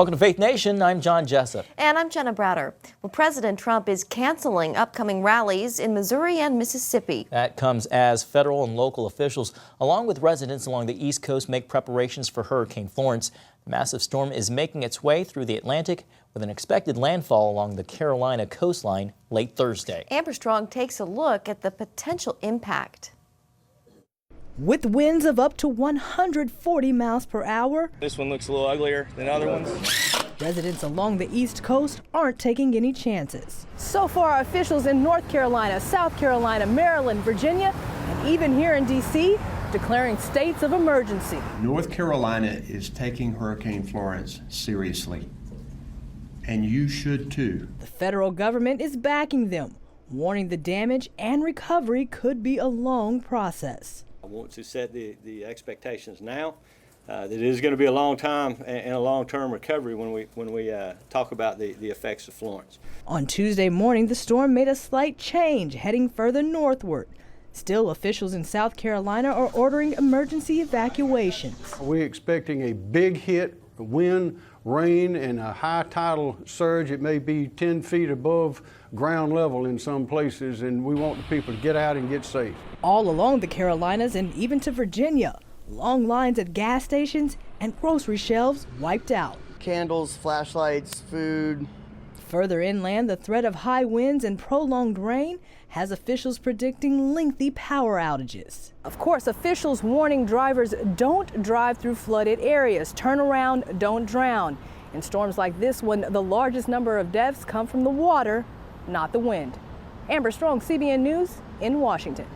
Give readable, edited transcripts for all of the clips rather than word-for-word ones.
Welcome to Faith Nation. I'm John Jessup. And I'm Jenna Browder. Well, President Trump is canceling upcoming rallies in Missouri and Mississippi. That comes as federal and local officials, along with residents along the East Coast, make preparations for Hurricane Florence. The massive storm is making its way through the Atlantic with an expected landfall along the Carolina coastline late Thursday. Amber Strong takes a look at the potential impact. With winds of up to 140 miles per hour, this one looks a little uglier than other ones. Residents along the East Coast aren't taking any chances. So far, officials in North Carolina, South Carolina, Maryland, Virginia, and even here in D.C., declaring states of emergency. North Carolina is taking Hurricane Florence seriously, and you should too. The federal government is backing them, warning the damage and recovery could be a long process. I want to set the expectations now that it is going to be a long time and a long-term recovery when we talk about the effects of Florence. On Tuesday morning, the storm made a slight change, heading further northward. Still, officials in South Carolina are ordering emergency evacuations. We're expecting a big hit, wind, rain, and a high tidal surge. It may be 10 feet above ground level in some places, and we want the people to get out and get safe. All along the Carolinas and even to Virginia, long lines at gas stations and grocery shelves wiped out. Candles, flashlights, food. Further inland, the threat of high winds and prolonged rain has officials predicting lengthy power outages. Of course, officials warning drivers don't drive through flooded areas. Turn around, don't drown. In storms like this one, the largest number of deaths come from the water, not the wind. Amber Strong, CBN News in Washington.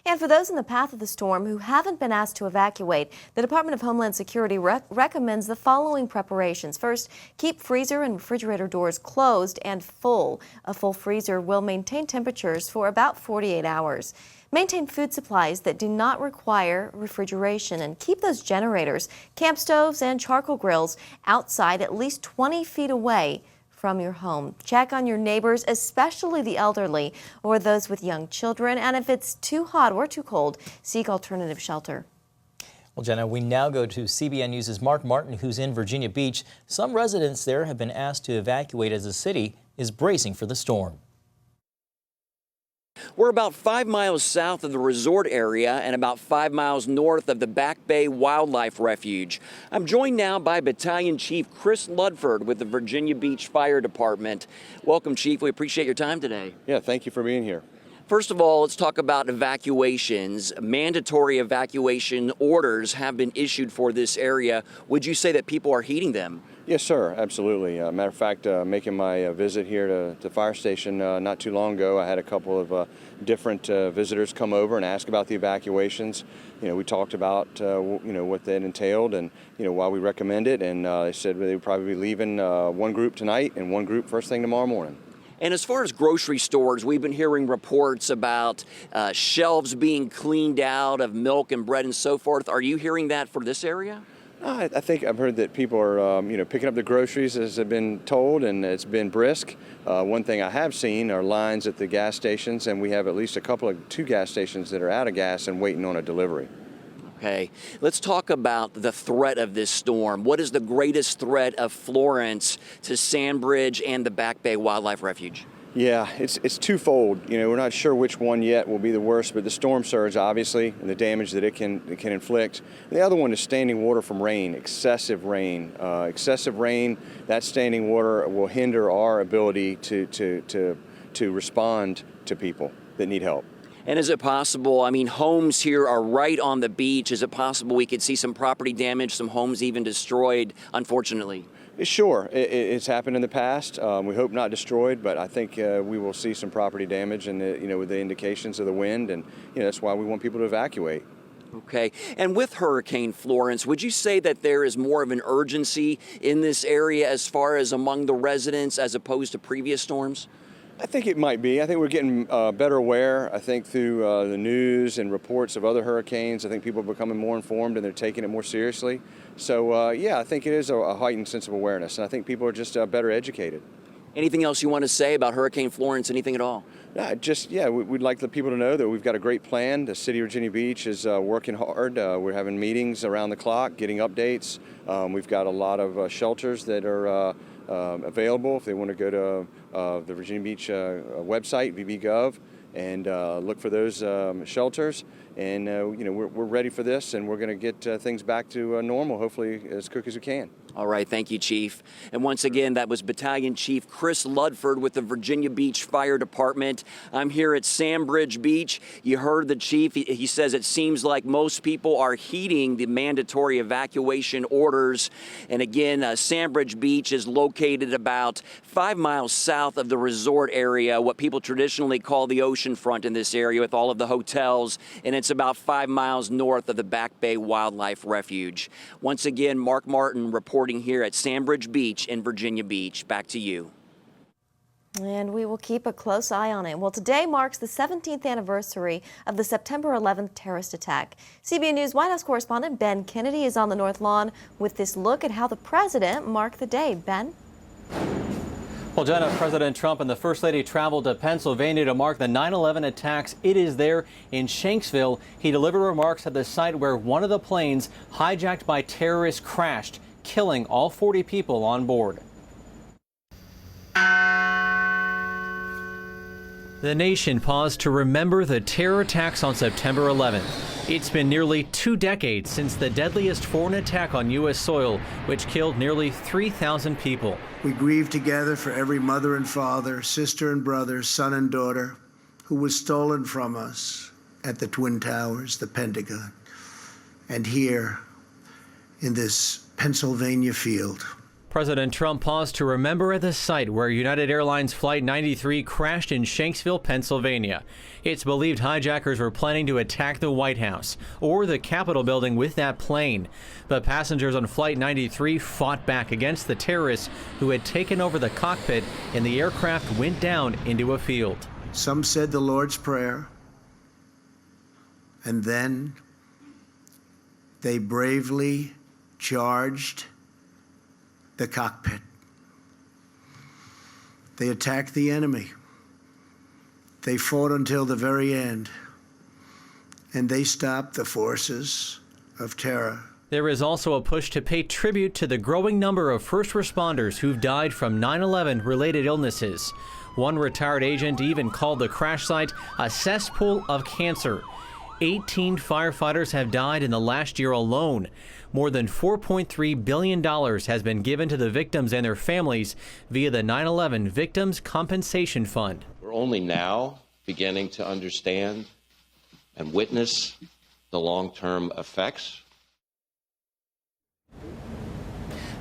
And for those in the path of the storm who haven't been asked to evacuate, the Department of Homeland Security recommends the following preparations. First, keep freezer and refrigerator doors closed and full. A full freezer will maintain temperatures for about 48 hours. Maintain food supplies that do not require refrigeration, and keep those generators, camp stoves, and charcoal grills outside at least 20 feet away from your home. Check on your neighbors, especially the elderly or those with young children. And if it's too hot or too cold, seek alternative shelter. Well, Jenna, we now go to CBN News' Mark Martin, who's in Virginia Beach. Some residents there have been asked to evacuate as the city is bracing for the storm. We're about 5 miles south of the resort area and about 5 miles north of the Back Bay Wildlife Refuge. I'm joined now by Battalion Chief Chris Ludford with the Virginia Beach Fire Department. Welcome, Chief. We appreciate your time today. Yeah, thank you for being here. First of all, let's talk about evacuations. Mandatory evacuation orders have been issued for this area. Would you say that people are heeding them? Yes, sir, absolutely. Matter of fact, making my visit here to the fire station not too long ago, I had a couple of different visitors come over and ask about the evacuations. We talked about what that entailed and why we recommend it, and they said they would probably be leaving one group tonight and one group first thing tomorrow morning. And as far as grocery stores, we've been hearing reports about shelves being cleaned out of milk and bread and so forth. Are you hearing that for this area? I think I've heard that people are, picking up the groceries as have been told, and it's been brisk. One thing I have seen are lines at the gas stations, and we have at least two gas stations that are out of gas and waiting on a delivery. Okay, let's talk about the threat of this storm. What is the greatest threat of Florence to Sandbridge and the Back Bay Wildlife Refuge? Yeah, it's twofold. We're not sure which one yet will be the worst, but the storm surge, obviously, and the damage that it can inflict. The other one is standing water from rain, excessive rain. Excessive rain, that standing water will hinder our ability to respond to people that need help. And is it possible, homes here are right on the beach. Is it possible we could see some property damage, some homes even destroyed, unfortunately? Sure, it's happened in the past. We hope not destroyed, but I think we will see some property damage, and with the indications of the wind, and that's why we want people to evacuate. Okay, and with Hurricane Florence, would you say that there is more of an urgency in this area as far as among the residents as opposed to previous storms? I think it might be. I think we're getting better aware. I think through the news and reports of other hurricanes, I think people are becoming more informed and they're taking it more seriously. So yeah, I think it is a heightened sense of awareness, and I think people are just better educated. Anything else you want to say about Hurricane Florence, anything at all? We'd like the people to know that we've got a great plan. The City of Virginia Beach is working hard. We're having meetings around the clock, getting updates. We've got a lot of shelters that are available if they want to go to the Virginia Beach website, VB.gov, and look for those shelters. And we're ready for this, and we're going to get things back to normal, hopefully as quick as we can. All right, thank you, Chief. And once again, that was Battalion Chief Chris Ludford with the Virginia Beach Fire Department. I'm here at Sandbridge Beach. You heard the Chief. He says it seems like most people are heeding the mandatory evacuation orders. And again, Sandbridge Beach is located about 5 miles south of the resort area, what people traditionally call the ocean front in this area with all of the hotels. And it's about 5 miles north of the Back Bay Wildlife Refuge. Once again, Mark Martin reporting here at Sandbridge Beach in Virginia Beach. Back to you. And we will keep a close eye on it. Well, today marks the 17th anniversary of the September 11th terrorist attack. CBN News White House correspondent Ben Kennedy is on the North Lawn with this look at how the president marked the day. Ben? Well, Jenna, President Trump and the First Lady traveled to Pennsylvania to mark the 9/11 attacks. It is there in Shanksville. He delivered remarks at the site where one of the planes hijacked by terrorists crashed, killing all 40 people on board. The nation paused to remember the terror attacks on September 11th. It's been nearly 2 decades since the deadliest foreign attack on U.S. soil, which killed nearly 3,000 people. We grieve together for every mother and father, sister and brother, son and daughter who was stolen from us at the Twin Towers, the Pentagon, and here in this Pennsylvania field. President Trump paused to remember at the site where United Airlines Flight 93 crashed in Shanksville, Pennsylvania. It's believed hijackers were planning to attack the White House or the Capitol building with that plane. The passengers on Flight 93 fought back against the terrorists who had taken over the cockpit, and the aircraft went down into a field. Some said the Lord's Prayer, and then they bravely charged the cockpit. They attacked the enemy. They fought until the very end, and they stopped the forces of terror. There is also a push to pay tribute to the growing number of first responders who've died from 9/11 related illnesses. One retired agent even called the crash site a cesspool of cancer. 18 firefighters have died in the last year alone. More than $4.3 billion has been given to the victims and their families via the 9/11 Victims Compensation Fund. We're only now beginning to understand and witness the long-term effects.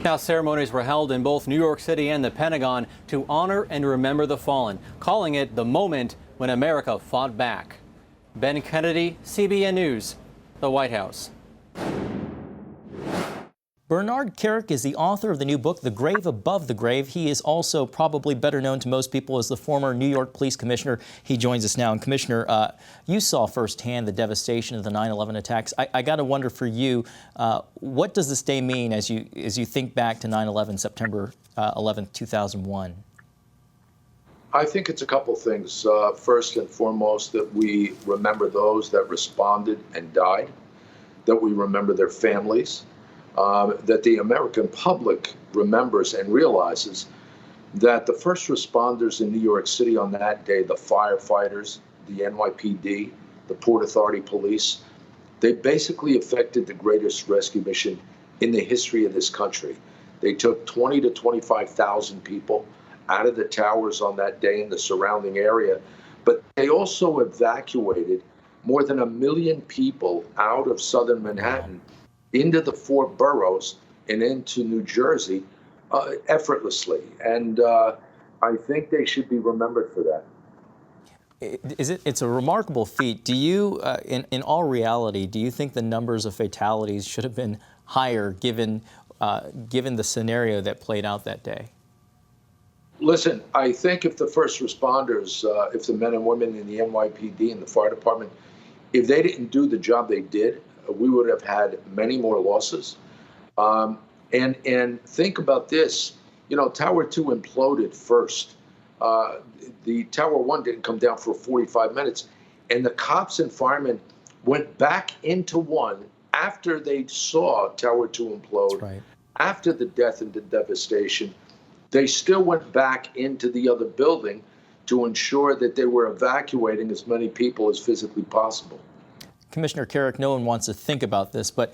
Now, ceremonies were held in both New York City and the Pentagon to honor and remember the fallen, calling it the moment when America fought back. Ben Kennedy, CBN News, the White House. Bernard Kerik is the author of the new book, The Grave Above the Grave. He is also probably better known to most people as the former New York Police Commissioner. He joins us now. And Commissioner, you saw firsthand the devastation of the 9/11 attacks. I got to wonder for you, what does this day mean as you think back to 9/11, September 11th, 2001? I think it's a couple things. First and foremost, that we remember those that responded and died, that we remember their families, that the American public remembers and realizes that the first responders in New York City on that day, the firefighters, the NYPD, the Port Authority Police, they basically effected the greatest rescue mission in the history of this country. They took 20 to 25,000 people out of the towers on that day in the surrounding area, but they also evacuated more than 1 million people out of southern Manhattan into the 4 boroughs and into New Jersey effortlessly. And I think they should be remembered for that. It's a remarkable feat. Do you, in all reality, do you think the numbers of fatalities should have been higher given the scenario that played out that day? Listen, I think if the first responders, if the men and women in the NYPD and the fire department, if they didn't do the job they did, we would have had many more losses. And think about this, Tower 2 imploded first. The Tower 1 didn't come down for 45 minutes, and the cops and firemen went back into 1 after they saw Tower 2 implode. Right. After the death and the devastation, they still went back into the other building to ensure that they were evacuating as many people as physically possible. Commissioner Carrick, no one wants to think about this, but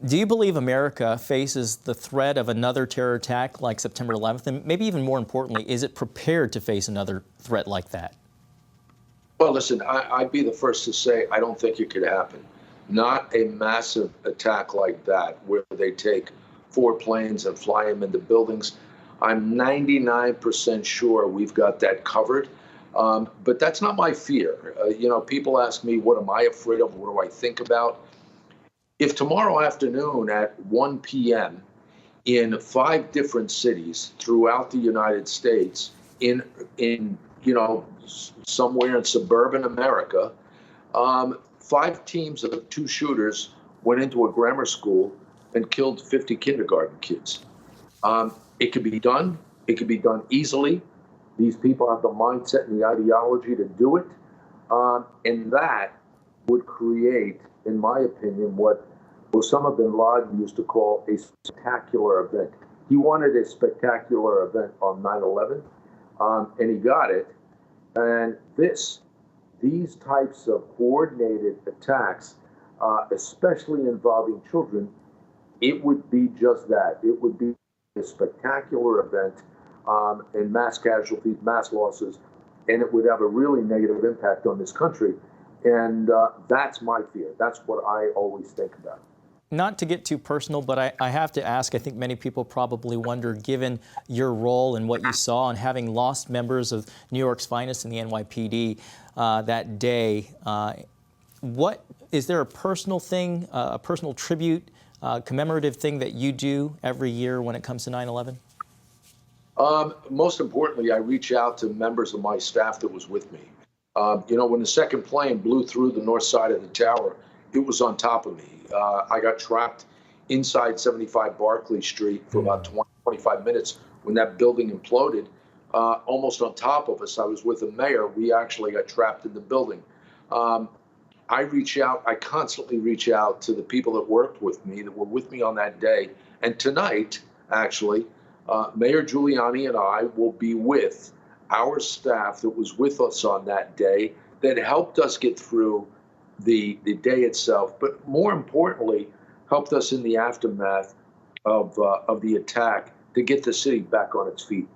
do you believe America faces the threat of another terror attack like September 11th? And maybe even more importantly, is it prepared to face another threat like that? Well, listen, I'd be the first to say I don't think it could happen. Not a massive attack like that where they take 4 planes and fly them into buildings. I'm 99% sure we've got that covered. But that's not my fear. People ask me, what am I afraid of? What do I think about? If tomorrow afternoon at 1 p.m. in 5 different cities throughout the United States, in somewhere in suburban America, 5 teams of 2 shooters went into a grammar school and killed 50 kindergarten kids. It could be done. It could be done easily. These people have the mindset and the ideology to do it. And that would create, in my opinion, what Osama bin Laden used to call a spectacular event. He wanted a spectacular event on 9/11, and he got it. And these types of coordinated attacks, especially involving children, it would be just that. It would be a spectacular event, and mass casualties, mass losses, and it would have a really negative impact on this country. And that's my fear. That's what I always think about. Not to get too personal, but I have to ask, I think many people probably wonder, given your role and what you saw and having lost members of New York's finest in the NYPD that day, is there a personal thing, a personal tribute, commemorative thing that you do every year when it comes to 9/11? Most importantly, I reach out to members of my staff that was with me. When the second plane blew through the north side of the tower, it was on top of me. I got trapped inside 75 Barclay Street for about 25 minutes when that building imploded, almost on top of us. I was with the mayor. We actually got trapped in the building. I constantly reach out to the people that worked with me, that were with me on that day. And tonight, actually, Mayor Giuliani and I will be with our staff that was with us on that day, that helped us get through the day itself, but more importantly, helped us in the aftermath of the attack to get the city back on its feet.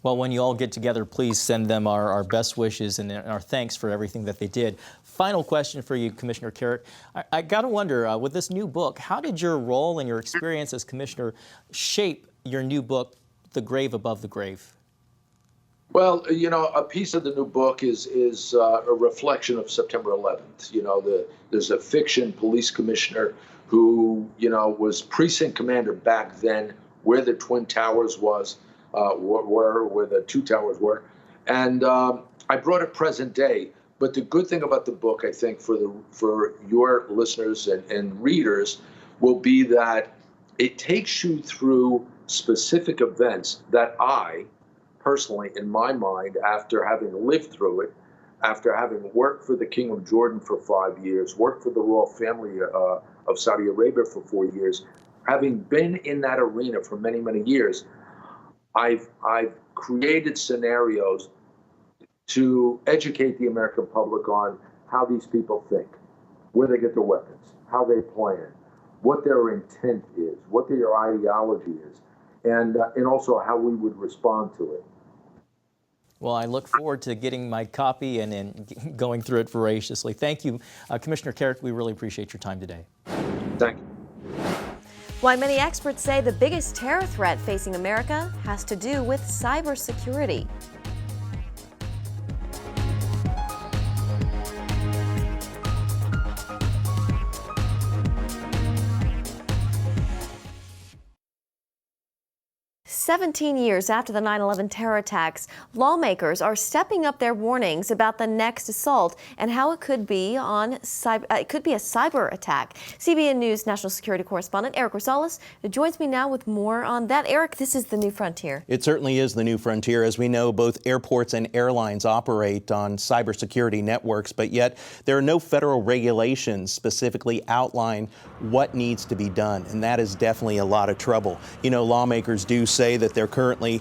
Well, when you all get together, please send them our best wishes and our thanks for everything that they did. Final question for you, Commissioner Carrick. I got to wonder, with this new book, how did your role and your experience as commissioner shape your new book, The Grave Above the Grave? Well, a piece of the new book is a reflection of September 11th. There's a fiction police commissioner who, was precinct commander back then, where the Twin Towers where the 2 towers were. And I brought it present day. But the good thing about the book, I think, for your listeners and readers, will be that it takes you through specific events that I, personally, in my mind, after having lived through it, after having worked for the King of Jordan for 5 years, worked for the royal family of Saudi Arabia for 4 years, having been in that arena for many, many years, I've created scenarios to educate the American public on how these people think, where they get their weapons, how they plan, what their intent is, what their ideology is, and also how we would respond to it. Well, I look forward to getting my copy and going through it voraciously. Thank you, Commissioner Carrick. We really appreciate your time today. Thank you. Why many experts say the biggest terror threat facing America has to do with cybersecurity. 17 years after the 9/11 terror attacks, lawmakers are stepping up their warnings about the next assault and how it could be a cyber attack. CBN News national security correspondent Eric Rosales joins me now with more on that. Eric, this is the new frontier. It certainly is the new frontier. As we know, both airports and airlines operate on cybersecurity networks, but yet there are no federal regulations specifically outline what needs to be done, and that is definitely a lot of trouble. You know, lawmakers do say that they're currently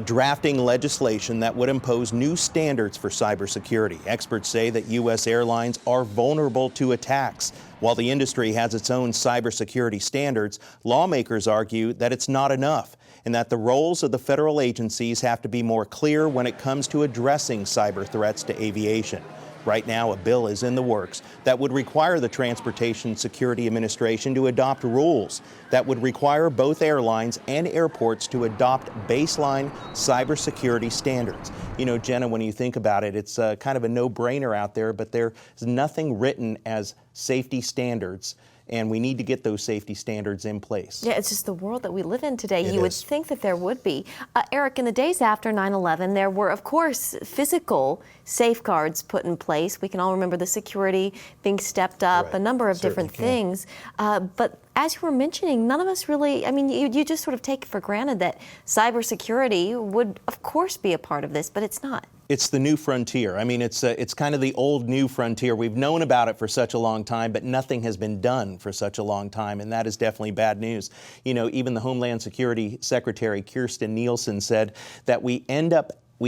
drafting legislation that would impose new standards for cybersecurity. Experts say that U.S. airlines are vulnerable to attacks. While the industry has its own cybersecurity standards, lawmakers argue that it's not enough and that the roles of the federal agencies have to be more clear when it comes to addressing cyber threats to aviation. Right now, a bill is in the works that would require the Transportation Security Administration to adopt rules that would require both airlines and airports to adopt baseline cybersecurity standards. You know, Jenna, when you think about it, it's kind of a no-brainer out there, but there's nothing written as safety standards, and we need to get those safety standards in place. Yeah, it's just the world that we live in today. It You would is. think that there would be. Eric, in the days after 9/11, there were, of course, physical safeguards put in place. We can all remember the security being stepped up, Right. a number of Certainly different things. But as you were mentioning, none of us really, I mean, you just sort of take for granted that cybersecurity would, of course, be a part of this, but it's not. It's the new frontier. I mean, it's kind of the old new frontier. We've known about it for such a long time, but nothing has been done for such a long time, and that is definitely bad news. You know, even the Homeland Security Secretary, Kirstjen Nielsen, said that we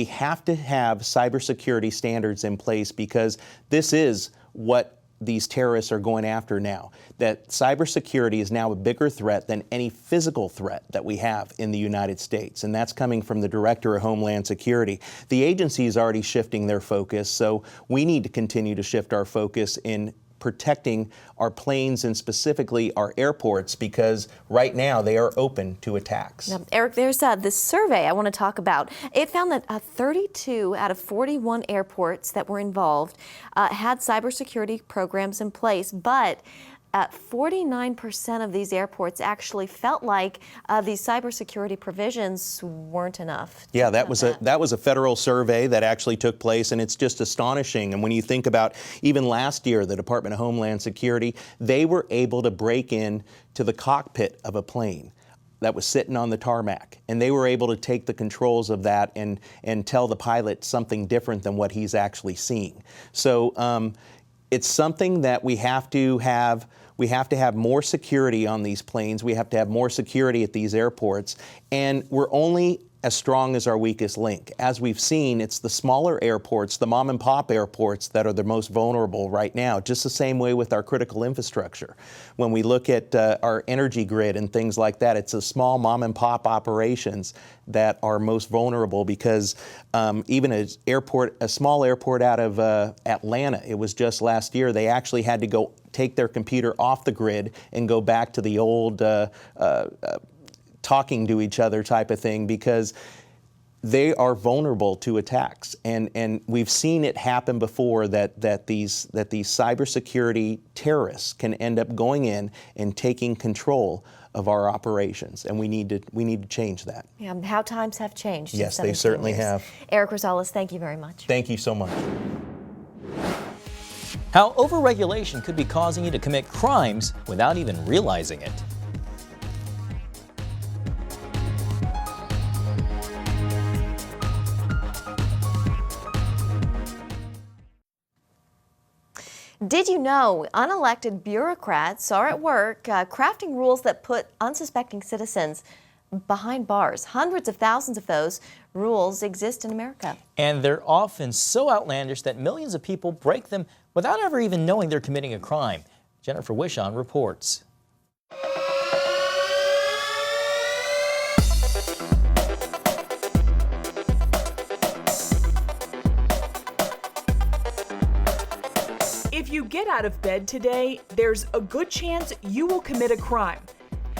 have to have cybersecurity standards in place because this is what these terrorists are going after now. That cybersecurity is now a bigger threat than any physical threat that we have in the United States. And that's coming from the Director of Homeland Security. The agency is already shifting their focus, so we need to continue to shift our focus in protecting our planes and specifically our airports because right now they are open to attacks. Now, Eric, there's this survey I want to talk about. It found that 32 out of 41 airports that were involved had cybersecurity programs in place, but 49% of these airports actually felt like these cybersecurity provisions weren't enough. Yeah, that was a federal survey that actually took place, and it's just astonishing. And when you think about even last year, the Department of Homeland Security, they were able to break in to the cockpit of a plane that was sitting on the tarmac, and they were able to take the controls of that and tell the pilot something different than what he's actually seeing. So it's something that we have to have. We have to have more security on these planes. We have to have more security at these airports. And we're only as strong as our weakest link. As we've seen, it's the smaller airports, the mom and pop airports that are the most vulnerable right now, just the same way with our critical infrastructure. When we look at our energy grid and things like that, it's the small mom and pop operations that are most vulnerable because even a small airport out of Atlanta, it was just last year, they actually had to go take their computer off the grid and go back to the old talking to each other type of thing because they are vulnerable to attacks. And we've seen it happen before that these cybersecurity terrorists can end up going in and taking control of our operations, and we need to change that. Yeah, how times have changed. Yes, in they 17 certainly years. have. Eric Rosales, thank you very much. Thank you so much. How overregulation could be causing you to commit crimes without even realizing it. Did you know unelected bureaucrats are at work crafting rules that put unsuspecting citizens behind bars? Hundreds of thousands of those rules exist in America. And they're often so outlandish that millions of people break them without ever even knowing they're committing a crime. Jennifer Wishon reports. If you get out of bed today, there's a good chance you will commit a crime.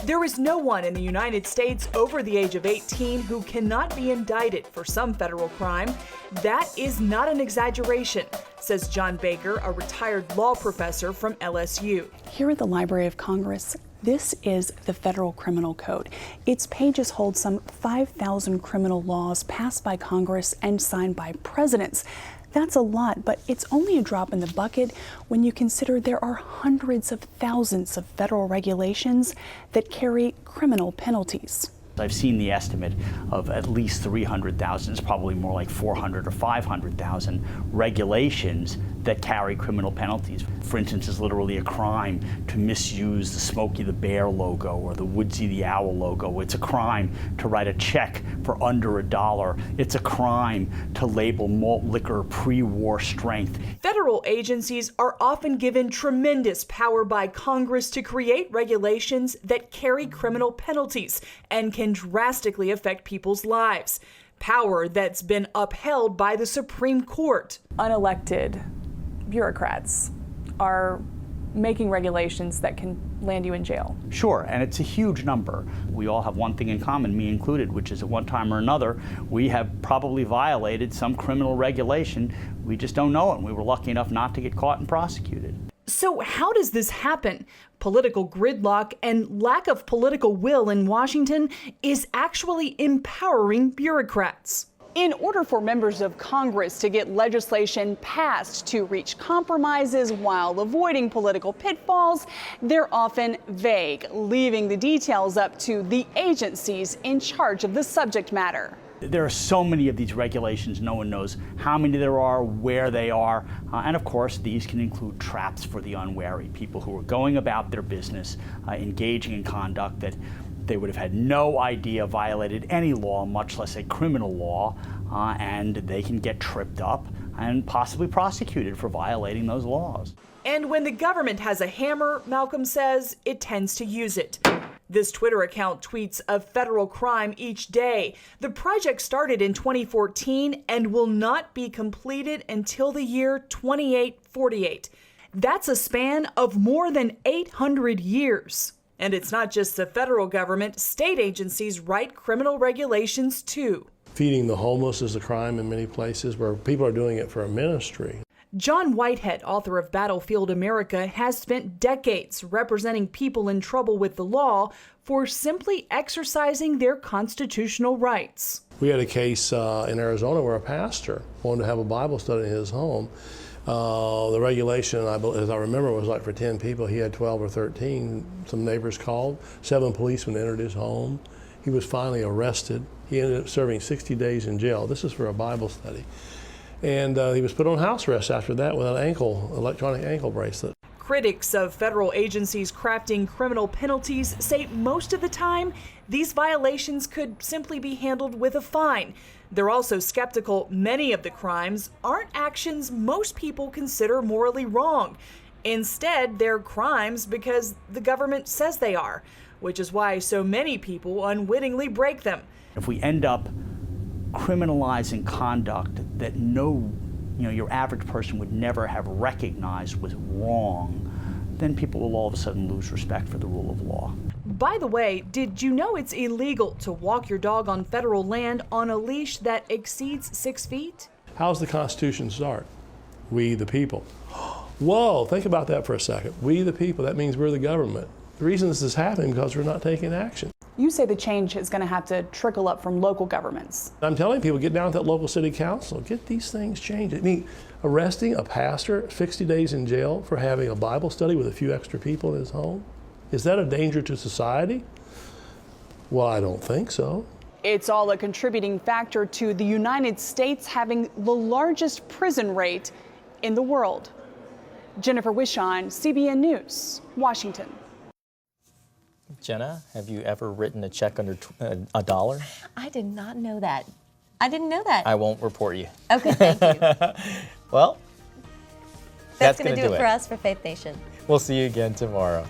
There is no one in the United States over the age of 18 who cannot be indicted for some federal crime. That is not an exaggeration, says John Baker, a retired law professor from LSU. Here at the Library of Congress, This is the Federal Criminal Code. Its pages hold some 5,000 criminal laws passed by Congress and signed by presidents. That's a lot, but it's only a drop in the bucket when you consider there are hundreds of thousands of federal regulations that carry criminal penalties. I've seen the estimate of at least 300,000, it's probably more like 400 or 500,000 regulations that carry criminal penalties. For instance, it's literally a crime to misuse the Smokey the Bear logo or the Woodsy the Owl logo. It's a crime to write a check for under $1. It's a crime to label malt liquor pre-war strength. Federal agencies are often given tremendous power by Congress to create regulations that carry criminal penalties and can drastically affect people's lives. Power that's been upheld by the Supreme Court. Unelected bureaucrats are making regulations that can land you in jail. Sure, and it's a huge number. We all have one thing in common, me included, which is at one time or another, we have probably violated some criminal regulation. We just don't know it, and we were lucky enough not to get caught and prosecuted. So how does this happen? Political gridlock and lack of political will in Washington is actually empowering bureaucrats. In order for members of Congress to get legislation passed to reach compromises while avoiding political pitfalls, they're often vague, leaving the details up to the agencies in charge of the subject matter. There are so many of these regulations, no one knows how many there are, where they are, and of course these can include traps for the unwary, people who are going about their business, engaging in conduct that they would have had no idea violated any law, much less a criminal law, and they can get tripped up and possibly prosecuted for violating those laws. And when the government has a hammer, Malcolm says, it tends to use it. This Twitter account tweets of federal crime each day. The project started in 2014 and will not be completed until the year 2848. That's a span of more than 800 years. And it's not just the federal government, state agencies write criminal regulations too. Feeding the homeless is a crime in many places where people are doing it for a ministry. John Whitehead, author of Battlefield America, has spent decades representing people in trouble with the law for simply exercising their constitutional rights. We had a case in Arizona where a pastor wanted to have a Bible study in his home. The regulation, as I remember, was like for 10 people. He had 12 or 13. Some neighbors called. 7 policemen entered his home. He was finally arrested. He ended up serving 60 days in jail. This is for a Bible study. And he was put on house arrest after that with an electronic ankle bracelet. Critics of federal agencies crafting criminal penalties say most of the time these violations could simply be handled with a fine. They're also skeptical many of the crimes aren't actions most people consider morally wrong. Instead, they're crimes because the government says they are, which is why so many people unwittingly break them. If we end up criminalizing conduct that your average person would never have recognized was wrong, then people will all of a sudden lose respect for the rule of law. By the way, did you know it's illegal to walk your dog on federal land on a leash that exceeds 6 feet? How's the Constitution start? We the people. Whoa, think about that for a second. We the people, that means we're the government. The reason this is happening is because we're not taking action. You say the change is going to have to trickle up from local governments. I'm telling people, get down to that local city council, get these things changed. I mean, arresting a pastor 60 days in jail for having a Bible study with a few extra people in his home, is that a danger to society? Well, I don't think so. It's all a contributing factor to the United States having the largest prison rate in the world. Jennifer Wishon, CBN News, Washington. Jenna, have you ever written a check under $1? I did not know that. I didn't know that. I won't report you. Okay, thank you. Well, that's going to do it for us for Faith Nation. We'll see you again tomorrow.